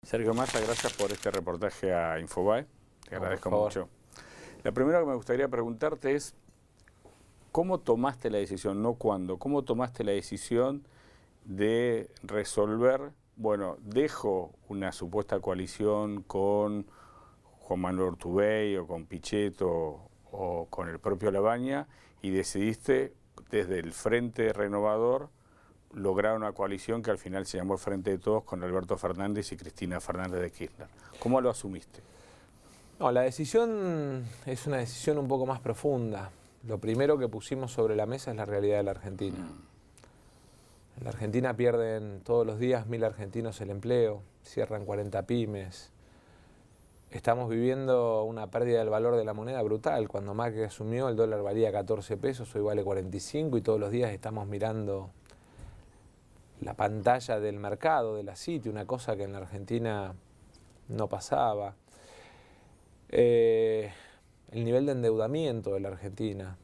Sergio Massa, gracias por este reportaje a Infobae. Te agradezco mucho. La primera que me gustaría preguntarte es, ¿cómo tomaste la decisión, no cuándo, cómo tomaste la decisión de resolver, bueno, dejo una supuesta coalición con Juan Manuel Urtubey o con Pichetto o con el propio Labaña y decidiste desde el Frente Renovador lograr una coalición que al final se llamó el Frente de Todos con Alberto Fernández y Cristina Fernández de Kirchner? ¿Cómo lo asumiste? No, la decisión es una decisión un poco más profunda. Lo primero que pusimos sobre la mesa es la realidad de la Argentina. En la Argentina pierden todos los días 1000 argentinos el empleo, cierran 40 pymes. Estamos viviendo una pérdida del valor de la moneda brutal. Cuando Macri asumió, el dólar valía 14 pesos, hoy vale 45 y todos los días estamos mirando la pantalla del mercado, de la City, una cosa que en la Argentina no pasaba. El nivel de endeudamiento de la Argentina.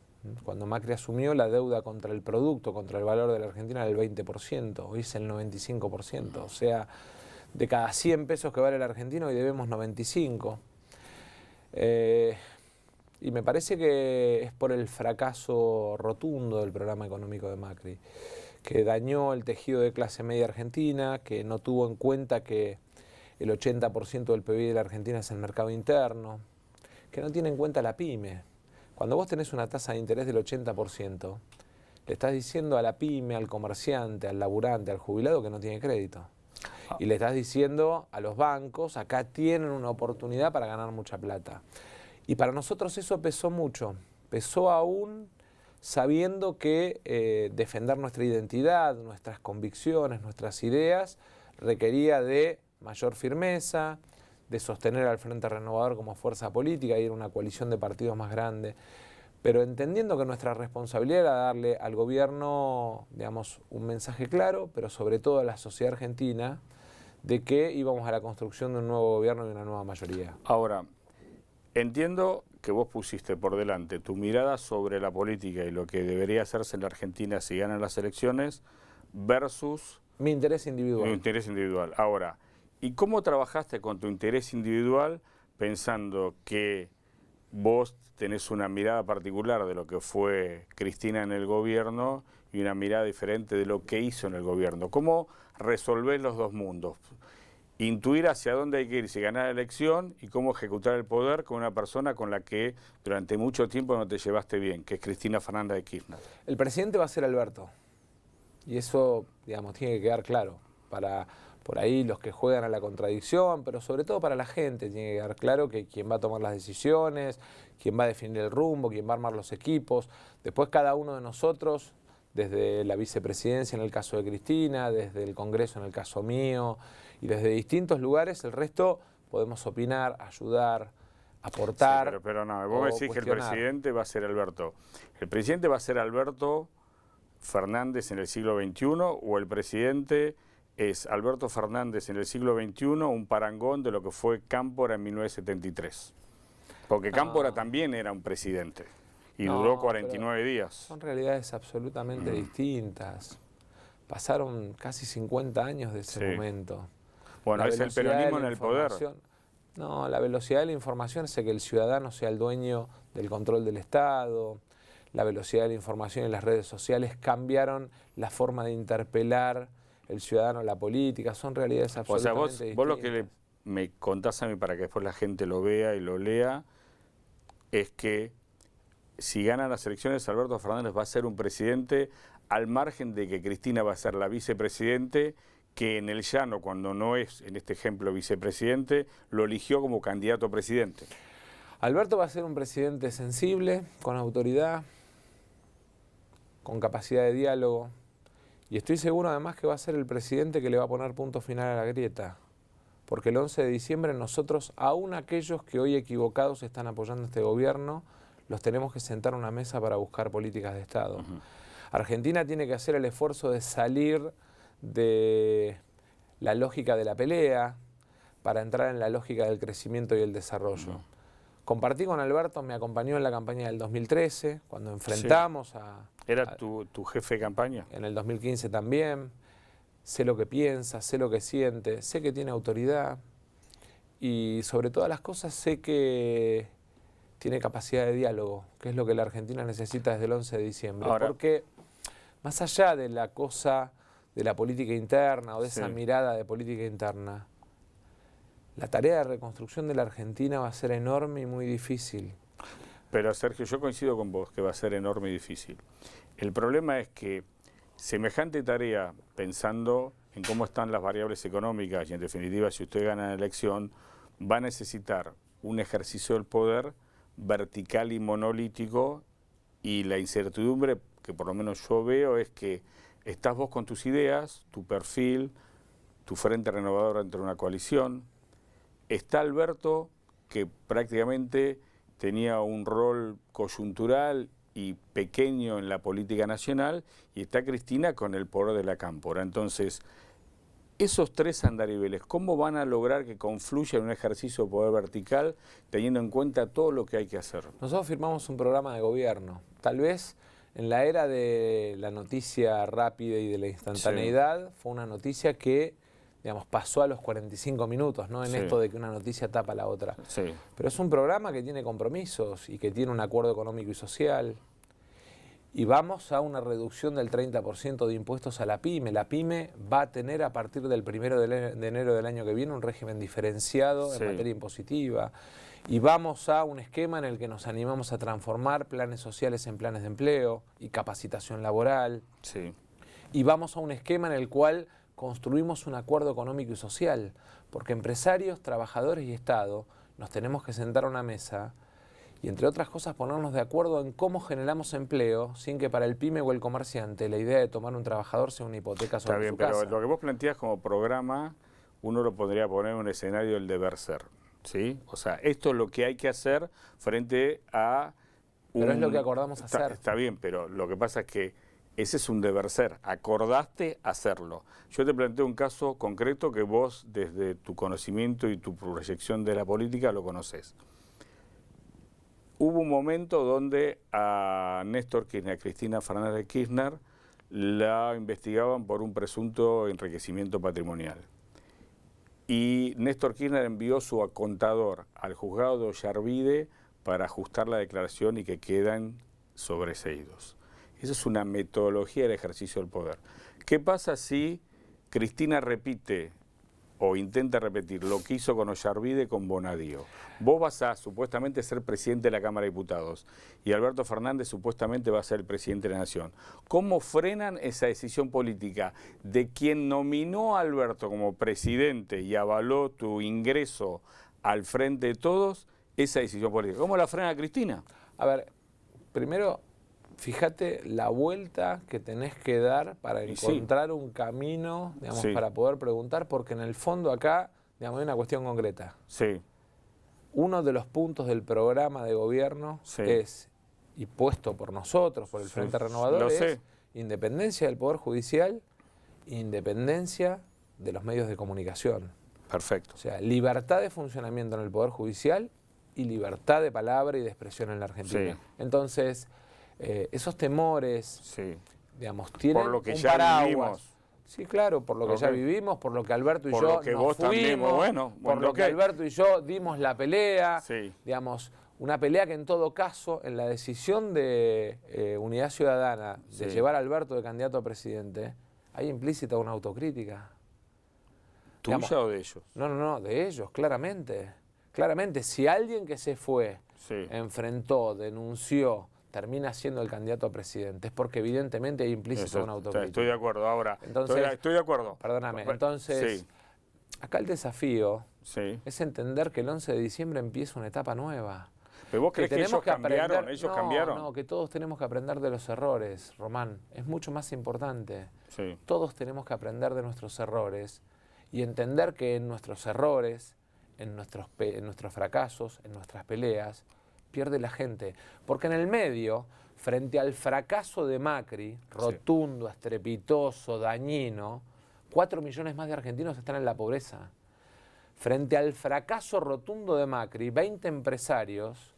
Cuando Macri asumió, la deuda contra el producto, contra el valor de la Argentina era el 20%, hoy es el 95%. O sea, de cada 100 pesos que vale el argentino, hoy debemos 95. Y me parece que es por el fracaso rotundo del programa económico de Macri, que dañó el tejido de clase media argentina, que no tuvo en cuenta que el 80% del PIB de la Argentina es el mercado interno, que no tiene en cuenta la pyme. Cuando vos tenés una tasa de interés del 80%, le estás diciendo a la pyme, al comerciante, al laburante, al jubilado que no tiene crédito. Y le estás diciendo a los bancos, acá tienen una oportunidad para ganar mucha plata. Y para nosotros eso pesó mucho, pesó aún sabiendo que defender nuestra identidad, nuestras convicciones, nuestras ideas, requería de mayor firmeza, de sostener al Frente Renovador como fuerza política, ir a una coalición de partidos más grande, pero entendiendo que nuestra responsabilidad era darle al gobierno, digamos, un mensaje claro, pero sobre todo a la sociedad argentina, de que íbamos a la construcción de un nuevo gobierno y una nueva mayoría. Ahora, entiendo que vos pusiste por delante tu mirada sobre la política y lo que debería hacerse en la Argentina si ganan las elecciones versus mi interés individual. Mi interés individual. Ahora, ¿y cómo trabajaste con tu interés individual pensando que vos tenés una mirada particular de lo que fue Cristina en el gobierno y una mirada diferente de lo que hizo en el gobierno? ¿Cómo resolvés los dos mundos? Intuir hacia dónde hay que ir si ganar la elección y cómo ejecutar el poder con una persona con la que durante mucho tiempo no te llevaste bien, que es Cristina Fernández de Kirchner. El presidente va a ser Alberto. Y eso, digamos, tiene que quedar claro para por ahí los que juegan a la contradicción, pero sobre todo para la gente tiene que quedar claro que quien va a tomar las decisiones, quien va a definir el rumbo, quien va a armar los equipos. Después cada uno de nosotros, desde la vicepresidencia en el caso de Cristina, desde el Congreso en el caso mío, y desde distintos lugares, el resto podemos opinar, ayudar, aportar. Sí, pero no, vos me decís que el presidente va a ser Alberto. ¿El presidente va a ser Alberto Fernández en el siglo XXI o el presidente es Alberto Fernández en el siglo XXI, un parangón de lo que fue Cámpora en 1973? Porque Cámpora también era un presidente y duró 49 días. Son realidades absolutamente distintas. Pasaron casi 50 años de ese momento. Bueno, es el peronismo en el poder. No, la velocidad de la información hace que el ciudadano sea el dueño del control del Estado. La velocidad de la información y las redes sociales cambiaron la forma de interpelar el ciudadano a la política. Son realidades absolutamente distintas. O sea, vos lo que me contás a mí para que después la gente lo vea y lo lea es que si ganan las elecciones Alberto Fernández va a ser un presidente al margen de que Cristina va a ser la vicepresidente, que en el llano, cuando no es, en este ejemplo, vicepresidente, lo eligió como candidato a presidente. Alberto va a ser un presidente sensible, con autoridad, con capacidad de diálogo, y estoy seguro además que va a ser el presidente que le va a poner punto final a la grieta, porque el 11 de diciembre nosotros, aún aquellos que hoy equivocados están apoyando este gobierno, los tenemos que sentar a una mesa para buscar políticas de Estado. Argentina tiene que hacer el esfuerzo de salir de la lógica de la pelea para entrar en la lógica del crecimiento y el desarrollo. Compartí con Alberto, me acompañó en la campaña del 2013, cuando enfrentamos a... ¿Era tu jefe de campaña? En el 2015 también. Sé lo que piensa, sé lo que siente, sé que tiene autoridad, y sobre todas las cosas sé que tiene capacidad de diálogo, que es lo que la Argentina necesita desde el 11 de diciembre. Ahora, porque más allá de la cosa de la política interna o de esa mirada de política interna, la tarea de reconstrucción de la Argentina va a ser enorme y muy difícil. Pero Sergio, yo coincido con vos que va a ser enorme y difícil. El problema es que semejante tarea, pensando en cómo están las variables económicas y en definitiva si usted gana la elección, va a necesitar un ejercicio del poder vertical y monolítico, y la incertidumbre que por lo menos yo veo es que estás vos con tus ideas, tu perfil, tu frente renovador entre una coalición, está Alberto que prácticamente tenía un rol coyuntural y pequeño en la política nacional, y está Cristina con el poder de la cámpora. Entonces, esos tres andariveles, ¿cómo van a lograr que confluya en un ejercicio de poder vertical, teniendo en cuenta todo lo que hay que hacer? Nosotros firmamos un programa de gobierno. Tal vez en la era de la noticia rápida y de la instantaneidad, fue una noticia que, digamos, pasó a los 45 minutos, ¿no? En esto de que una noticia tapa la otra. Pero es un programa que tiene compromisos y que tiene un acuerdo económico y social. Y vamos a una reducción del 30% de impuestos a la PYME. La PYME va a tener a partir del 1 de enero del año que viene un régimen diferenciado en materia impositiva. Y vamos a un esquema en el que nos animamos a transformar planes sociales en planes de empleo y capacitación laboral. Y vamos a un esquema en el cual construimos un acuerdo económico y social, porque empresarios, trabajadores y Estado nos tenemos que sentar a una mesa y, entre otras cosas, ponernos de acuerdo en cómo generamos empleo sin que para el pyme o el comerciante la idea de tomar un trabajador sea una hipoteca sobre su casa. Está bien, pero lo que vos planteás como programa, uno lo podría poner en un escenario del deber ser, ¿sí? O sea, esto es lo que hay que hacer frente a Pero es lo que acordamos hacer. Está bien, pero lo que pasa es que ese es un deber ser, acordaste hacerlo. Yo te planteo un caso concreto que vos, desde tu conocimiento y tu proyección de la política, lo conocés. Hubo un momento donde a Néstor Kirchner, a Cristina Fernández de Kirchner, la investigaban por un presunto enriquecimiento patrimonial. Y Néstor Kirchner envió su contador al juzgado de Ollarvide para ajustar la declaración y que quedan sobreseídos. Esa es una metodología del ejercicio del poder. ¿Qué pasa si Cristina repite o intenta repetir lo que hizo con Ollarvide con Bonadío? Vos vas a supuestamente ser presidente de la Cámara de Diputados y Alberto Fernández supuestamente va a ser el presidente de la Nación. ¿Cómo frenan esa decisión política de quien nominó a Alberto como presidente y avaló tu ingreso al frente de todos, esa decisión política? ¿Cómo la frena Cristina? A ver, primero, fíjate la vuelta que tenés que dar para encontrar un camino, digamos, para poder preguntar, porque en el fondo acá, digamos, hay una cuestión concreta. Uno de los puntos del programa de gobierno es, y puesto por nosotros, por el Frente Renovador, es independencia del Poder Judicial, independencia de los medios de comunicación. Perfecto. O sea, libertad de funcionamiento en el Poder Judicial y libertad de palabra y de expresión en la Argentina. Entonces, esos temores, digamos, tienen por lo que un ya paraguas. Vivimos. Sí, claro, por lo que ya vivimos, por lo que Alberto y por yo lo que nos vos fuimos, también, bueno, por lo que Alberto y yo dimos la pelea, Sí. digamos, una pelea que en todo caso, en la decisión de Unidad Ciudadana de llevar a Alberto de candidato a presidente, hay implícita una autocrítica. ¿Tuya o de ellos? No, de ellos, claramente. Claramente, si alguien que se fue, enfrentó, denunció, termina siendo el candidato a presidente, es porque evidentemente hay implícito una autocrítica. Estoy de acuerdo, ahora, entonces, estoy de acuerdo. Perdóname, entonces, acá el desafío es entender que el 11 de diciembre empieza una etapa nueva. ¿Pero vos crees que ellos cambiaron? No, que todos tenemos que aprender de los errores, Román. Es mucho más importante. Todos tenemos que aprender de nuestros errores y entender que en nuestros errores, en nuestros fracasos, en nuestras peleas, pierde la gente. Porque en el medio, frente al fracaso de Macri, rotundo, estrepitoso, dañino, 4 millones más de argentinos están en la pobreza. Frente al fracaso rotundo de Macri, 20 empresarios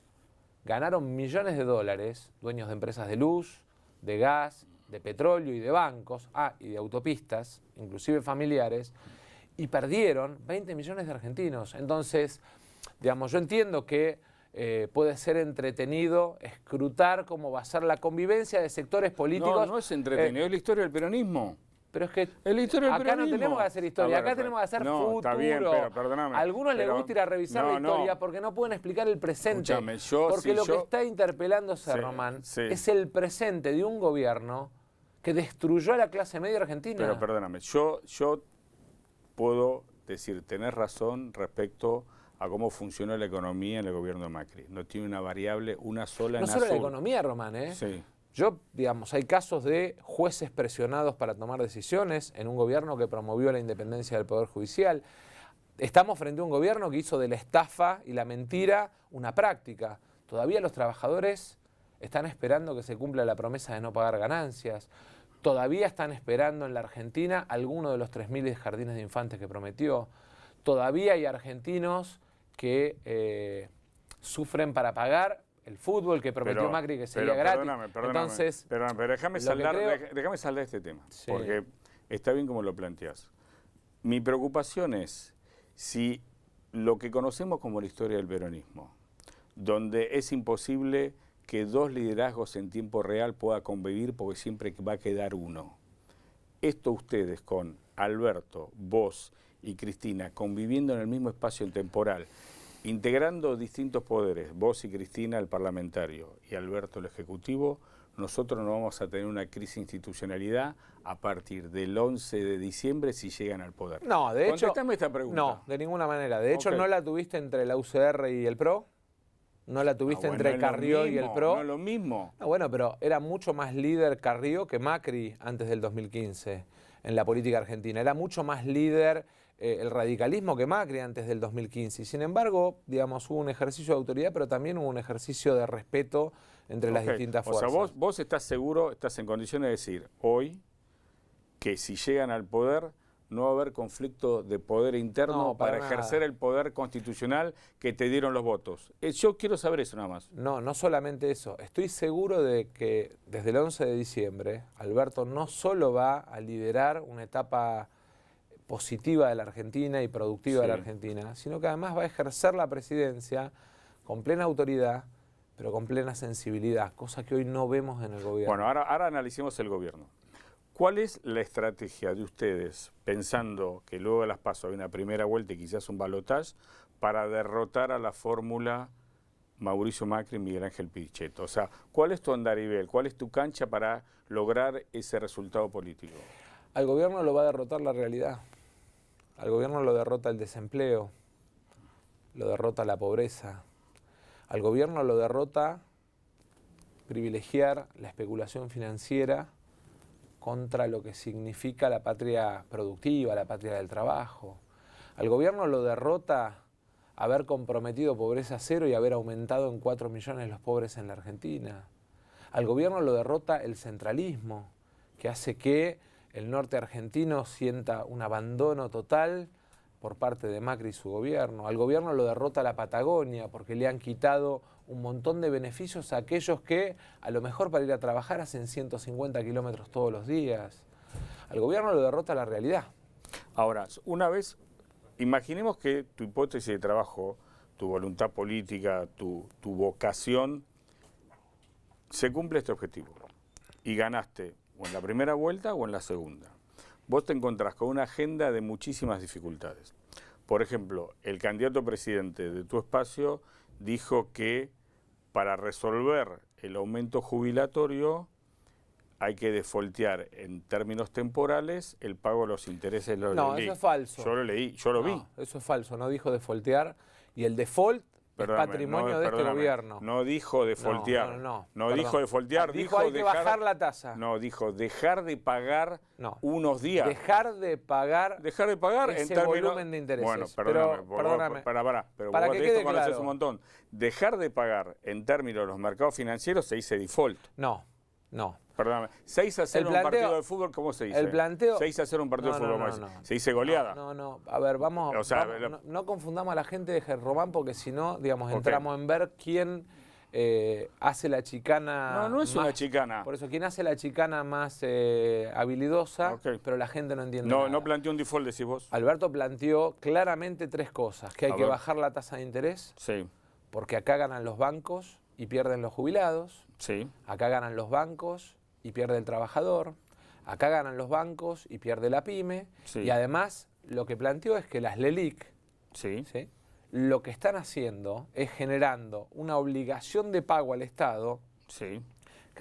ganaron millones de dólares, dueños de empresas de luz, de gas, de petróleo y de bancos, y de autopistas, inclusive familiares, y perdieron 20 millones de argentinos. Entonces, digamos, yo entiendo que puede ser entretenido escrutar cómo va a ser la convivencia de sectores políticos. No, no es entretenido, es la historia del peronismo. Pero es que acá no tenemos que hacer historia, acá tenemos que hacer futuro. Está bien, pero perdóname. A algunos les gusta ir a revisar la historia porque no pueden explicar el presente. Porque lo que está interpelándose, Román, es el presente de un gobierno que destruyó a la clase media argentina. Pero perdóname, yo puedo decir, tenés razón respecto a cómo funcionó la economía en el gobierno de Macri. No tiene una variable, una sola en azul. No solo la economía, Román, Sí. Yo, digamos, hay casos de jueces presionados para tomar decisiones en un gobierno que promovió la independencia del Poder Judicial. Estamos frente a un gobierno que hizo de la estafa y la mentira una práctica. Todavía los trabajadores están esperando que se cumpla la promesa de no pagar ganancias. Todavía están esperando en la Argentina alguno de los 3.000 jardines de infantes que prometió. Todavía hay argentinos que sufren para pagar el fútbol que prometió Macri que sería gratis. Perdóname, entonces, pero déjame saldar este tema, sí, porque está bien como lo planteás. Mi preocupación es si lo que conocemos como la historia del peronismo, donde es imposible que dos liderazgos en tiempo real puedan convivir porque siempre va a quedar uno. Esto ustedes con Alberto, vos y Cristina conviviendo en el mismo espacio temporal, integrando distintos poderes, vos y Cristina el parlamentario y Alberto el ejecutivo, nosotros no vamos a tener una crisis de institucionalidad a partir del 11 de diciembre si llegan al poder. No, de hecho, contestame esta pregunta. No, de ninguna manera. De hecho, ¿no la tuviste entre la UCR y el PRO? ¿No la tuviste entre Carrió y el PRO? No es lo mismo. No, bueno, pero era mucho más líder Carrió que Macri antes del 2015 en la política argentina. Era mucho más líder el radicalismo que Macri antes del 2015. Y sin embargo, digamos, hubo un ejercicio de autoridad, pero también hubo un ejercicio de respeto entre las distintas fuerzas. O sea, vos estás seguro, estás en condiciones de decir hoy que si llegan al poder no va a haber conflicto de poder interno para ejercer el poder constitucional que te dieron los votos. Yo quiero saber eso nada más. No, no solamente eso. Estoy seguro de que desde el 11 de diciembre Alberto no solo va a liderar una etapa positiva de la Argentina y productiva de la Argentina, sino que además va a ejercer la presidencia con plena autoridad, pero con plena sensibilidad, cosa que hoy no vemos en el gobierno. Bueno, ahora analicemos el gobierno. ¿Cuál es la estrategia de ustedes, pensando que luego de las PASO hay una primera vuelta y quizás un balotaje, para derrotar a la fórmula Mauricio Macri y Miguel Ángel Pichetto? O sea, ¿cuál es tu andarivel? ¿Cuál es tu cancha para lograr ese resultado político? Al gobierno lo va a derrotar la realidad. Al gobierno lo derrota el desempleo, lo derrota la pobreza. Al gobierno lo derrota privilegiar la especulación financiera contra lo que significa la patria productiva, la patria del trabajo. Al gobierno lo derrota haber comprometido pobreza cero y haber aumentado en 4 millones los pobres en la Argentina. Al gobierno lo derrota el centralismo, que hace que el norte argentino sienta un abandono total por parte de Macri y su gobierno. Al gobierno lo derrota la Patagonia porque le han quitado un montón de beneficios a aquellos que a lo mejor para ir a trabajar hacen 150 kilómetros todos los días. Al gobierno lo derrota la realidad. Ahora, una vez, imaginemos que tu hipótesis de trabajo, tu voluntad política, tu vocación, se cumple este objetivo y ganaste o en la primera vuelta o en la segunda. Vos te encontrás con una agenda de muchísimas dificultades. Por ejemplo, el candidato presidente de tu espacio dijo que para resolver el aumento jubilatorio hay que defoltear en términos temporales el pago de los intereses. No, eso es falso. Yo lo leí, yo lo vi. Eso es falso, no dijo defoltear. Y el default es patrimonio de este gobierno. No dijo defoltear. No dijo defoltear. Dijo hay que bajar la tasa. No, dijo dejar de pagar unos días. Dejar de pagar ese en términos, volumen de intereses. Bueno, perdóname. Pero para vos que de esto quede conocés claro. un montón. Dejar de pagar en términos de los mercados financieros se dice default. No. Perdóname, 6-0 un partido de fútbol, ¿cómo se dice? El planteo... 6-0 un partido de fútbol, ¿cómo se dice? ¿Goleada? No. A ver, vamos, no confundamos a la gente de Román porque si no, digamos, entramos en ver quién hace la chicana... No, no es una chicana. Por eso, quien hace la chicana más habilidosa, pero la gente no entiende nada. No planteó un default, decís vos. Alberto planteó claramente 3 cosas. Que hay que bajar la tasa de interés, porque acá ganan los bancos y pierden los jubilados. Acá ganan los bancos y pierde el trabajador. Acá ganan los bancos y pierde la pyme. Y además, lo que planteó es que las LELIQ, lo que están haciendo es generando una obligación de pago al Estado, que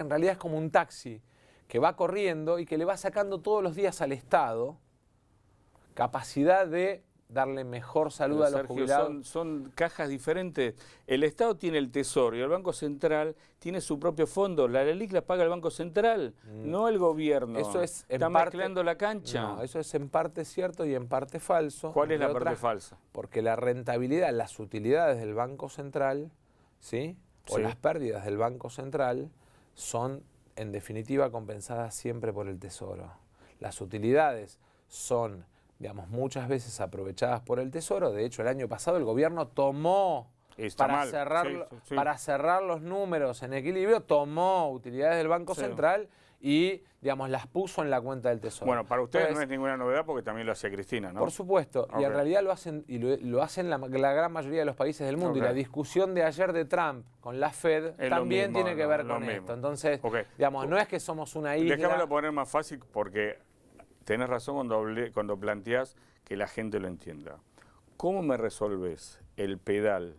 en realidad es como un taxi que va corriendo y que le va sacando todos los días al Estado capacidad de darle mejor salud a los jubilados. Son cajas diferentes. El Estado tiene el Tesoro y el Banco Central tiene su propio fondo. La LELIQ la paga el Banco Central, no el gobierno. Eso es Está mezclando la cancha. No, eso es en parte cierto y en parte falso. ¿Cuál es la parte falsa? Porque la rentabilidad, las utilidades del Banco Central, o las pérdidas del Banco Central son, en definitiva, compensadas siempre por el Tesoro. Las utilidades son, digamos, muchas veces aprovechadas por el Tesoro. De hecho, el año pasado el gobierno tomó, para cerrar los números en equilibrio, tomó utilidades del Banco Central y, digamos, las puso en la cuenta del Tesoro. Bueno, para ustedes no es ninguna novedad porque también lo hacía Cristina, ¿no? Por supuesto, y en realidad lo hacen, y lo hacen la gran mayoría de los países del mundo. Y la discusión de ayer de Trump con la Fed también tiene que ver con esto. Entonces, digamos, no es que somos una isla... Déjamelo poner más fácil porque... Tenés razón cuando planteás que la gente lo entienda. ¿Cómo me resolves el pedal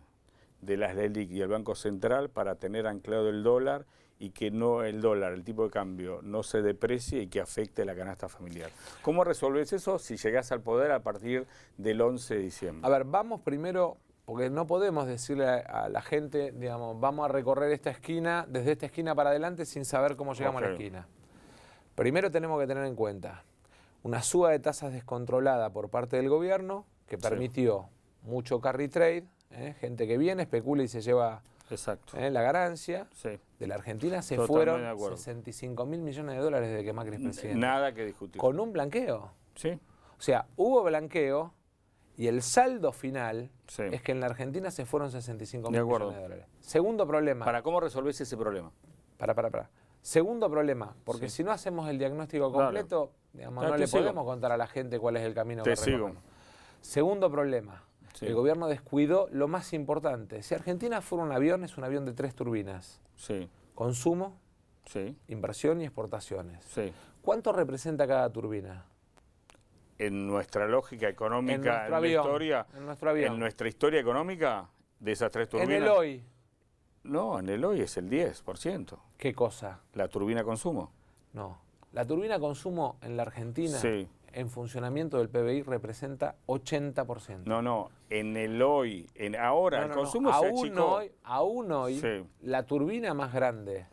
de las LELIQ y el Banco Central para tener anclado el dólar y que no el dólar, el tipo de cambio, no se deprecie y que afecte la canasta familiar? ¿Cómo resolves eso si llegás al poder a partir del 11 de diciembre? A ver, vamos primero, porque no podemos decirle a la gente, digamos, vamos a recorrer esta esquina, desde esta esquina para adelante sin saber cómo llegamos a la esquina. Primero tenemos que tener en cuenta una suba de tasas descontrolada por parte del gobierno que permitió mucho carry trade, gente que viene, especula y se lleva la ganancia. De la Argentina se fueron 65.000 millones de dólares desde que Macri es presidente. Nada que discutir. Con un blanqueo. O sea, hubo blanqueo y el saldo final es que en la Argentina se fueron 65.000 millones de dólares. Segundo problema. ¿Para cómo resolvés ese problema? Para. Segundo problema, porque si no hacemos el diagnóstico completo, digamos, no le podemos contar a la gente cuál es el camino que recorremos. Segundo problema, el gobierno descuidó lo más importante. Si Argentina fuera un avión, es un avión de 3 turbinas. Consumo, inversión y exportaciones. ¿Cuánto representa cada turbina? En nuestra lógica económica, en nuestra historia económica, de esas 3 turbinas. En el hoy. No, en el hoy es el 10%. ¿Qué cosa? ¿La turbina consumo? No. La turbina consumo en la Argentina, en funcionamiento del PBI, representa 80%. No. En el hoy, ahora, el consumo se achicó. Aún hoy, la turbina más grande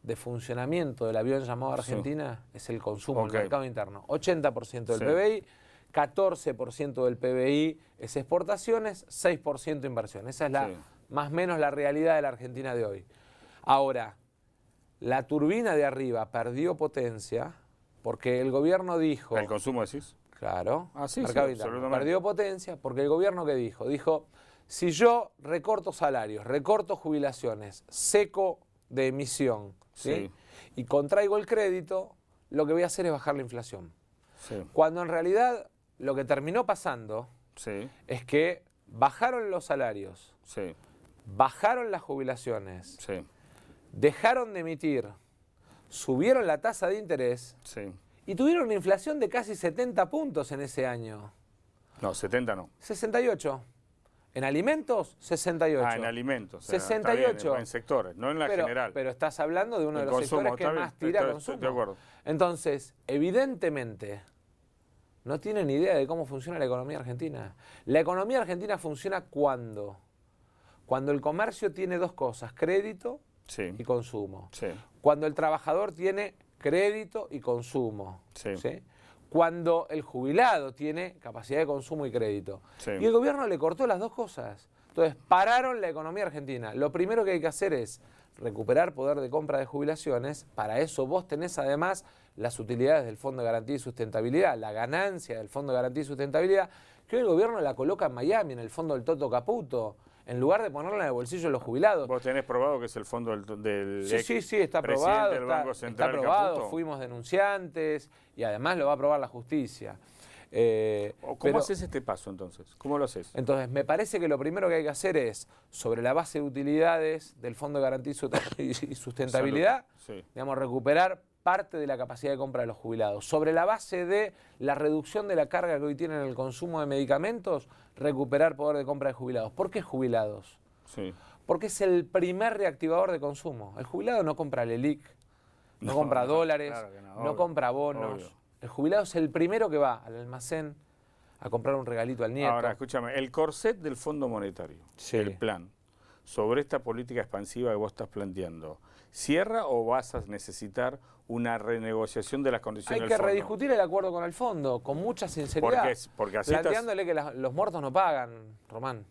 de funcionamiento del avión llamado Argentina es el consumo, el mercado interno. 80% del PBI, 14% del PBI es exportaciones, 6% inversión. Esa es la... más o menos la realidad de la Argentina de hoy. Ahora, la turbina de arriba perdió potencia porque el gobierno dijo... ¿El consumo decís? Claro. Absolutamente. Perdió potencia porque el gobierno ¿qué dijo? Dijo, si yo recorto salarios, recorto jubilaciones, seco de emisión, y contraigo el crédito, lo que voy a hacer es bajar la inflación. Cuando en realidad lo que terminó pasando es que bajaron los salarios, bajaron las jubilaciones, dejaron de emitir, subieron la tasa de interés y tuvieron una inflación de casi 70 puntos en ese año. No, 70 no. 68. En alimentos, 68. En alimentos. 68. Bien, en sectores, no en la general. Pero estás hablando de uno de los sectores que más tira consumo. Estoy de acuerdo. Entonces, evidentemente, no tienen idea de cómo funciona la economía argentina. La economía argentina funciona cuando el comercio tiene 2 cosas, crédito y consumo. Cuando el trabajador tiene crédito y consumo. Cuando el jubilado tiene capacidad de consumo y crédito. Y el gobierno le cortó las 2 cosas. Entonces, pararon la economía argentina. Lo primero que hay que hacer es recuperar poder de compra de jubilaciones. Para eso vos tenés además las utilidades del Fondo de Garantía y Sustentabilidad, la ganancia del Fondo de Garantía y Sustentabilidad, que hoy el gobierno la coloca en Miami, en el fondo del Toto Caputo, en lugar de ponerla en el bolsillo de los jubilados. ¿Vos tenés probado que es el fondo del Sí, está aprobado, del Banco Central, está aprobado, Caputo? Fuimos denunciantes y además lo va a aprobar la justicia. ¿Cómo haces este paso entonces? ¿Cómo lo haces? Entonces, me parece que lo primero que hay que hacer es, sobre la base de utilidades del Fondo de Garantía y Sustentabilidad, sí, digamos, recuperar parte de la capacidad de compra de los jubilados. Sobre la base de la reducción de la carga que hoy tienen en el consumo de medicamentos, recuperar poder de compra de jubilados. ¿Por qué jubilados? Sí. Porque es el primer reactivador de consumo. El jubilado no compra LELIQ, no compra dólares, claro no compra bonos. Obvio. El jubilado es el primero que va al almacén a comprar un regalito al nieto. Ahora, escúchame, el corset del Fondo Monetario, sí, el plan, sobre esta política expansiva que vos estás planteando, ¿cierra o vas a necesitar una renegociación de las condiciones del fondo? Hay que rediscutir el acuerdo con el fondo, con mucha sinceridad. Porque así planteándole que los muertos no pagan, Román.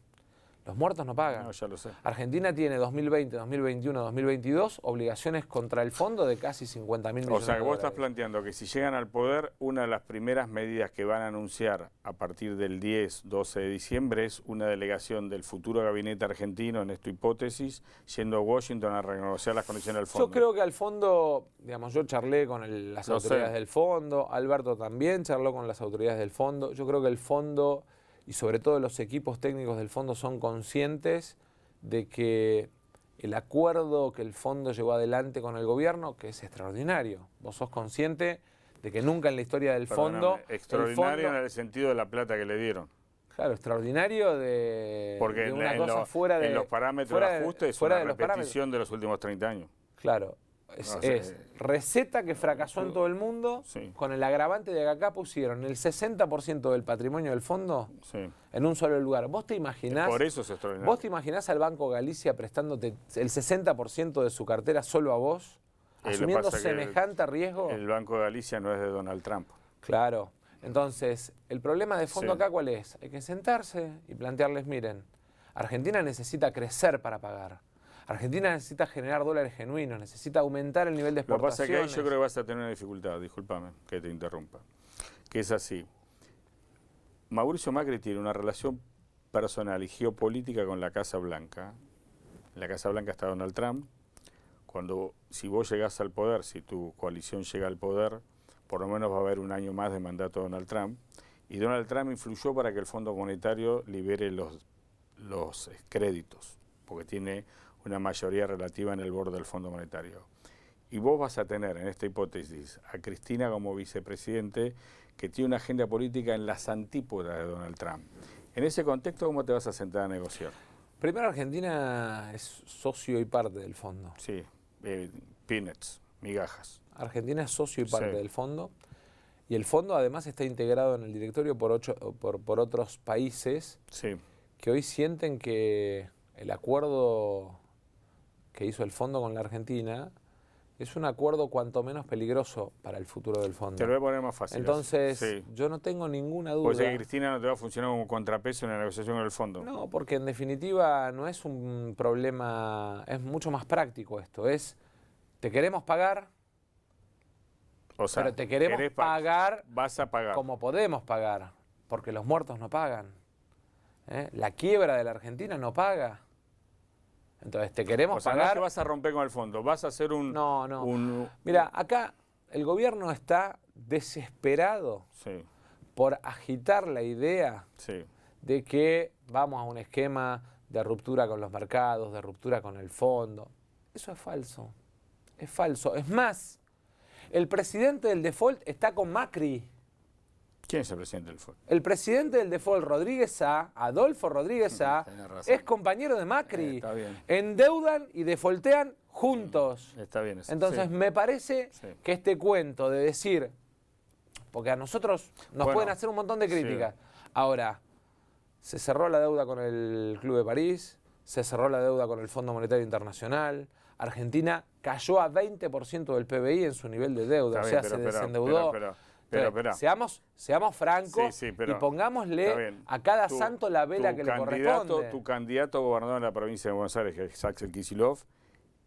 Los muertos no pagan. No, ya lo sé. Argentina tiene 2020, 2021, 2022 obligaciones contra el fondo de casi 50.000 millones de dólares. O sea, que vos estás planteando que si llegan al poder, una de las primeras medidas que van a anunciar a partir del 10, 12 de diciembre es una delegación del futuro gabinete argentino, en esta hipótesis, yendo a Washington a renegociar las condiciones del fondo. Yo creo que al fondo, digamos, yo charlé con las autoridades del fondo, Alberto también charló con las autoridades del fondo. Yo creo que el fondo y sobre todo los equipos técnicos del fondo son conscientes de que el acuerdo que el fondo llevó adelante con el gobierno, que es extraordinario. Vos sos consciente de que nunca en la historia del fondo... Extraordinario en el sentido de la plata que le dieron. Claro, extraordinario de una cosa fuera de... En los parámetros de ajuste es una repetición de los últimos 30 años. Claro. Es receta que fracasó en todo el mundo, sí, con el agravante de que acá pusieron el 60% del patrimonio del fondo, sí, en un solo lugar. ¿Vos te imaginás? Por eso es extraordinario. ¿Vos te imaginás al Banco Galicia prestándote el 60% de su cartera solo a vos, asumiendo semejante riesgo? El Banco de Galicia no es de Donald Trump. Claro. Entonces, el problema de fondo, sí, acá, ¿cuál es? Hay que sentarse y plantearles, miren, Argentina necesita crecer para pagar. Argentina necesita generar dólares genuinos, necesita aumentar el nivel de exportaciones. Lo que pasa es que ahí yo creo que vas a tener una dificultad, discúlpame que te interrumpa, que es así. Mauricio Macri tiene una relación personal y geopolítica con la Casa Blanca. En la Casa Blanca está Donald Trump. Si vos llegás al poder, si tu coalición llega al poder, por lo menos va a haber un año más de mandato de Donald Trump. Y Donald Trump influyó para que el Fondo Monetario libere los créditos, porque tiene una mayoría relativa en el board del Fondo Monetario. Y vos vas a tener, en esta hipótesis, a Cristina como vicepresidente, que tiene una agenda política en las antípodas de Donald Trump. En ese contexto, ¿cómo te vas a sentar a negociar? Primero, Argentina es socio y parte del fondo. Sí, peanuts, migajas. Argentina es socio y parte, sí, del fondo. Y el fondo además está integrado en el directorio por otros países, sí, que hoy sienten que el acuerdo que hizo el fondo con la Argentina es un acuerdo cuanto menos peligroso para el futuro del fondo. Te lo voy a poner más fácil. Entonces, sí, yo no tengo ninguna duda. ¿Puede ser que Cristina no te va a funcionar como contrapeso en la negociación con el fondo? No, porque en definitiva no es un problema, es mucho más práctico esto. Te queremos pagar, o sea, pero te queremos pagar, vas a pagar como podemos pagar, porque los muertos no pagan. La quiebra de la Argentina no paga. Entonces, te queremos pagar. No es que vas a romper con el fondo, vas a hacer un... No. Mira, acá el gobierno está desesperado, sí, por agitar la idea, sí, de que vamos a un esquema de ruptura con los mercados, de ruptura con el fondo. Eso es falso. Es falso. Es más, el presidente del default está con Macri. ¿Quién es el presidente del default? El presidente del default, Adolfo Rodríguez Sá, es compañero de Macri. Está bien. Endeudan y defaultean juntos. Está bien eso. Entonces, sí, me parece, sí, que este cuento de decir, porque a nosotros nos pueden hacer un montón de críticas. Sí. Ahora, se cerró la deuda con el Club de París, se cerró la deuda con el Fondo Monetario Internacional, Argentina cayó a 20% del PBI en su nivel de deuda, está se desendeudó. Pero, seamos francos, sí, y pongámosle a cada santo la vela que le corresponde. Tu candidato a gobernador en la provincia de Buenos Aires, que es Axel Kicillof,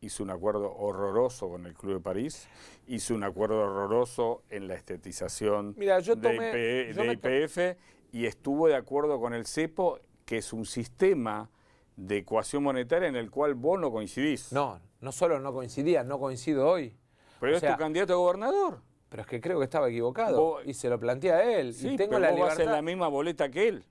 hizo un acuerdo horroroso con el Club de París, hizo un acuerdo horroroso en la estetización de YPF y estuvo de acuerdo con el CEPO, que es un sistema de ecuación monetaria en el cual vos no coincidís. No, no solo no coincidía, no coincido hoy. Pero es tu candidato a gobernador. Pero es que creo que estaba equivocado y se lo plantea a él. Sí, y tengo pero la vos libertad. vas en la misma boleta que él.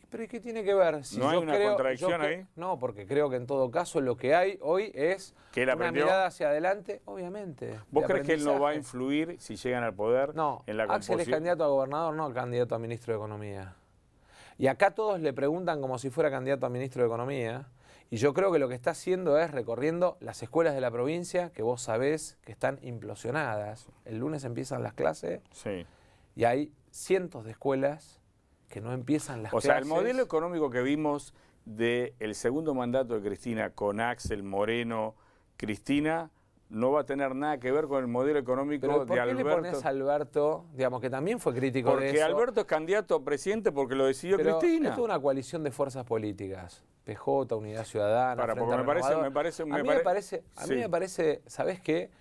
¿Pero qué tiene que ver? Si ¿No hay una contradicción ahí? No, porque creo que en todo caso lo que hay hoy es ¿Que él una aprendió? mirada hacia adelante, obviamente. ¿Vos crees que él no va a influir si llegan al poder en la composición? Axel es candidato a gobernador, no candidato a ministro de Economía. Y acá todos le preguntan como si fuera candidato a ministro de Economía. Y yo creo que lo que está haciendo es recorriendo las escuelas de la provincia, que vos sabés que están implosionadas. El lunes empiezan las clases y hay cientos de escuelas que no empiezan las clases. O sea, el modelo económico que vimos del segundo mandato de Cristina con Axel, Moreno, Cristina, no va a tener nada que ver con el modelo económico de Alberto. ¿Por qué le pones a Alberto, digamos, que también fue crítico de eso? Porque Alberto es candidato a presidente porque lo decidió Cristina. Esto es una coalición de fuerzas políticas. PJ, Unidad Ciudadana, Frente Renovador. A mí me parece, ¿sabés qué?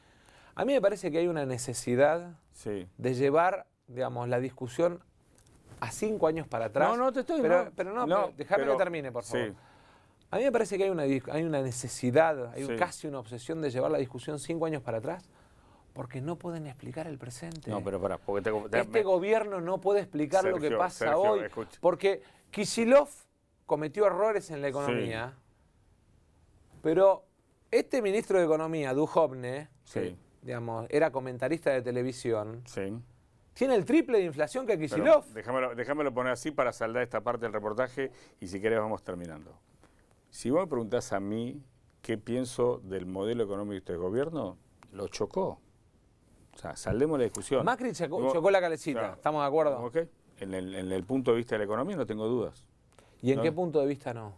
A mí me parece que hay una necesidad de llevar, digamos, la discusión a 5 años para atrás. No te estoy... Déjame que termine, por favor. A mí me parece que hay una necesidad, casi una obsesión de llevar la discusión 5 años para atrás, porque no pueden explicar el presente. No, pero pará, porque este gobierno no puede explicar lo que pasa hoy, porque Kicillof cometió errores en la economía, pero este ministro de Economía, Duhovne, que, digamos, era comentarista de televisión, tiene el triple de inflación que Kicillof. Déjamelo poner así para saldar esta parte del reportaje y si querés vamos terminando. Si vos me preguntás a mí qué pienso del modelo económico de este gobierno, lo chocó. O sea, saldemos la discusión. Macri chocó la calecita, ¿estamos de acuerdo? Okay. En el punto de vista de la economía no tengo dudas. ¿Y en qué punto de vista no?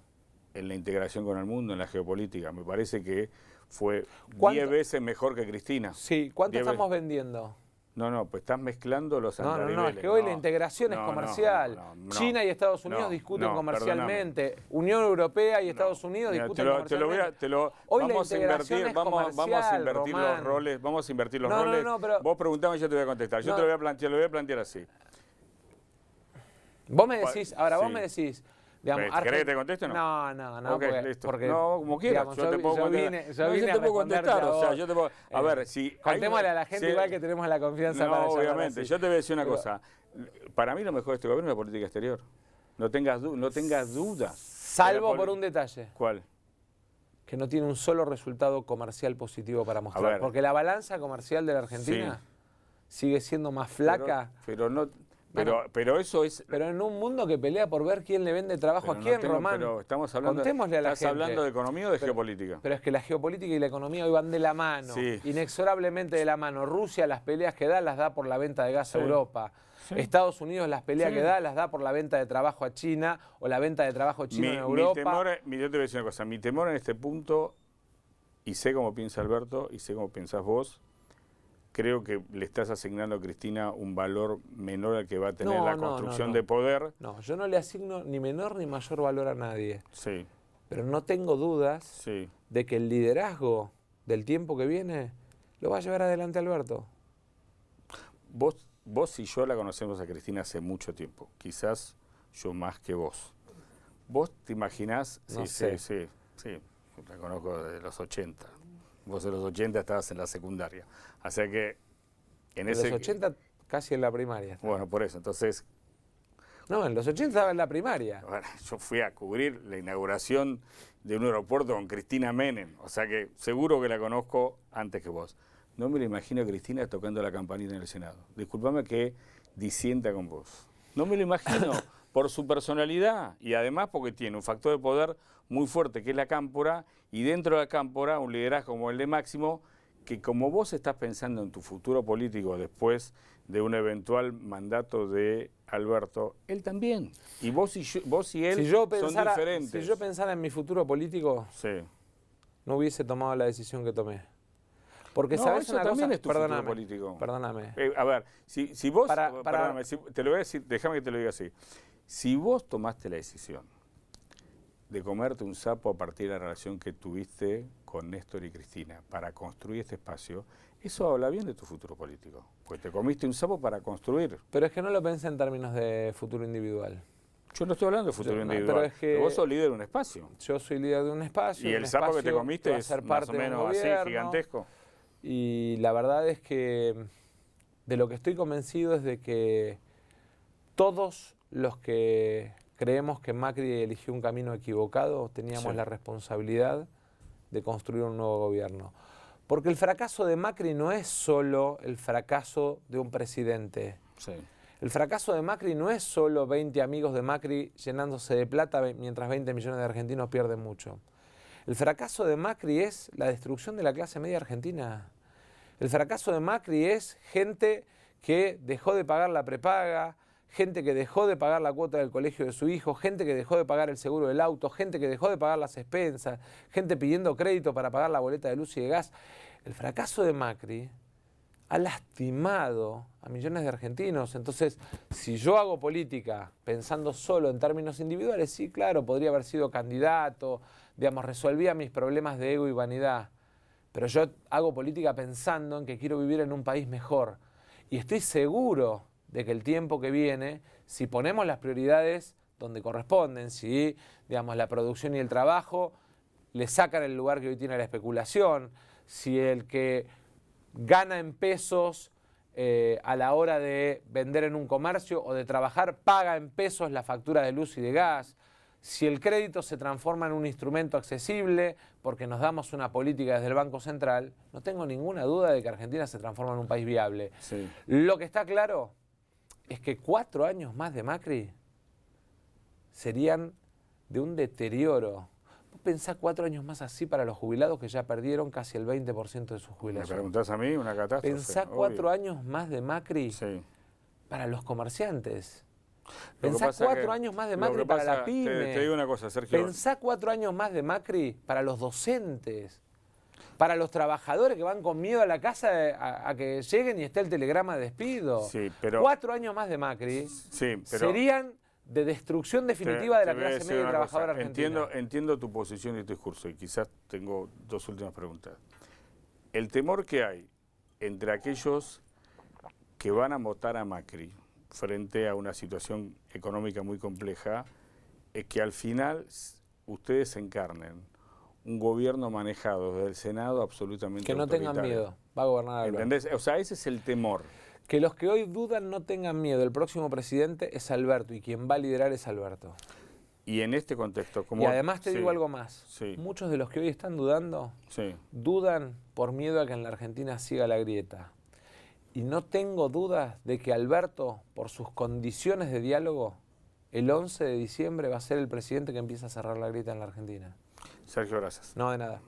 En la integración con el mundo, en la geopolítica. Me parece que fue 10 veces mejor que Cristina. Sí, ¿cuánto estamos vendiendo? No, pues estás mezclando los andariveles. No, es que hoy la integración es comercial. China y Estados Unidos discuten comercialmente. Perdóname. Unión Europea y Estados Unidos discuten comercialmente. Hoy vamos a invertir los roles. Vamos a invertir los roles. Pero, vos preguntame y yo te voy a contestar. Yo te lo voy a plantear así. Vos me decís, vos me decís... Digamos, ¿querés que te conteste o no? No, porque no, como quieras, yo te puedo contestar. O sea, yo te puedo, a ver, si... Contémosle a la gente igual que tenemos la confianza para obviamente, yo te voy a decir una cosa. Para mí lo mejor de este gobierno es la política exterior. No tengas dudas. Salvo por un detalle. ¿Cuál? Que no tiene un solo resultado comercial positivo para mostrar. Porque la balanza comercial de la Argentina sigue siendo más flaca. Pero eso es... Pero en un mundo que pelea por ver quién le vende trabajo a quién, Román. Pero estamos hablando, ¿estás hablando de economía o de geopolítica? Pero es que la geopolítica y la economía hoy van de la mano, inexorablemente de la mano. Rusia las peleas que da las da por la venta de gas a Europa. Estados Unidos las peleas que da las da por la venta de trabajo a China o la venta de trabajo chino en Europa. Yo te voy a decir una cosa. Mi temor en este punto, y sé cómo piensa Alberto y sé cómo pensás vos, creo que le estás asignando a Cristina un valor menor al que va a tener la construcción de poder. No, yo no le asigno ni menor ni mayor valor a nadie. Sí. Pero no tengo dudas de que el liderazgo del tiempo que viene lo va a llevar adelante Alberto. Vos y yo la conocemos a Cristina hace mucho tiempo. Quizás yo más que vos. ¿Vos te imaginás? Sí, la conozco desde los 80. Vos en los 80 estabas en la secundaria. O sea que... En los 80 casi en la primaria. Bueno, por eso. Entonces... No, en los 80 estaba en la primaria. Bueno, yo fui a cubrir la inauguración de un aeropuerto con Cristina Menem. O sea que seguro que la conozco antes que vos. No me lo imagino a Cristina tocando la campanita en el Senado. Disculpame que disienta con vos. No me lo imagino por su personalidad y además porque tiene un factor de poder muy fuerte que es la cámpora y dentro de la cámpora un liderazgo como el de Máximo que como vos estás pensando en tu futuro político después de un eventual mandato de Alberto, él también. Y vos y él son diferentes. Si yo pensara en mi futuro político, no hubiese tomado la decisión que tomé. Porque sabes eso una también cosa, es tu futuro político. Perdóname. A ver, si vos, perdóname, te lo voy a decir, déjame que te lo diga así. Si vos tomaste la decisión de comerte un sapo a partir de la relación que tuviste con Néstor y Cristina para construir este espacio, eso habla bien de tu futuro político. Pues te comiste un sapo para construir. Pero es que no lo pensé en términos de futuro individual. Yo no estoy hablando de futuro individual. Pero es que vos sos líder de un espacio. Yo soy líder de un espacio. Y el sapo que te comiste es más o menos así, gigantesco. Y la verdad es que de lo que estoy convencido es de que todos los que creemos que Macri eligió un camino equivocado teníamos la responsabilidad de construir un nuevo gobierno. Porque el fracaso de Macri no es solo el fracaso de un presidente. Sí. El fracaso de Macri no es solo 20 amigos de Macri llenándose de plata mientras 20 millones de argentinos pierden mucho. El fracaso de Macri es la destrucción de la clase media argentina. El fracaso de Macri es gente que dejó de pagar la prepaga, gente que dejó de pagar la cuota del colegio de su hijo, gente que dejó de pagar el seguro del auto, gente que dejó de pagar las expensas, gente pidiendo crédito para pagar la boleta de luz y de gas. El fracaso de Macri ha lastimado a millones de argentinos. Entonces, si yo hago política pensando solo en términos individuales, sí, claro, podría haber sido candidato, digamos, resolvía mis problemas de ego y vanidad. Pero yo hago política pensando en que quiero vivir en un país mejor. Y estoy seguro de que el tiempo que viene, si ponemos las prioridades donde corresponden, si, digamos, la producción y el trabajo le sacan el lugar que hoy tiene la especulación, si el que gana en pesos a la hora de vender en un comercio o de trabajar paga en pesos la factura de luz y de gas, si el crédito se transforma en un instrumento accesible porque nos damos una política desde el Banco Central, no tengo ninguna duda de que Argentina se transforma en un país viable. Sí. Lo que está claro es que 4 años más de Macri serían de un deterioro. Vos pensás 4 años más así para los jubilados que ya perdieron casi el 20% de su jubilación. ¿Me preguntás a mí? Una catástrofe. Pensá 4 años más de Macri para los comerciantes. Pensá 4 años más de Macri para la pyme. Te digo una cosa, Sergio. Pensá 4 años más de Macri para los docentes. Para los trabajadores que van con miedo a la casa a que lleguen y esté el telegrama de despido. Sí, pero 4 años más de Macri serían de destrucción definitiva de la clase media y trabajadora argentina. Entiendo tu posición y tu discurso, y quizás tengo 2 últimas preguntas. El temor que hay entre aquellos que van a votar a Macri frente a una situación económica muy compleja es que al final ustedes encarnen un gobierno manejado desde el Senado absolutamente que no tengan miedo, va a gobernar Alberto. ¿Entendés? O sea, ese es el temor. Que los que hoy dudan no tengan miedo. El próximo presidente es Alberto y quien va a liderar es Alberto. Y en este contexto, como... Y además te digo algo más. Muchos de los que hoy están dudando, dudan por miedo a que en la Argentina siga la grieta. Y no tengo dudas de que Alberto, por sus condiciones de diálogo, el 11 de diciembre va a ser el presidente que empieza a cerrar la grieta en la Argentina. Sergio, gracias. No, de nada.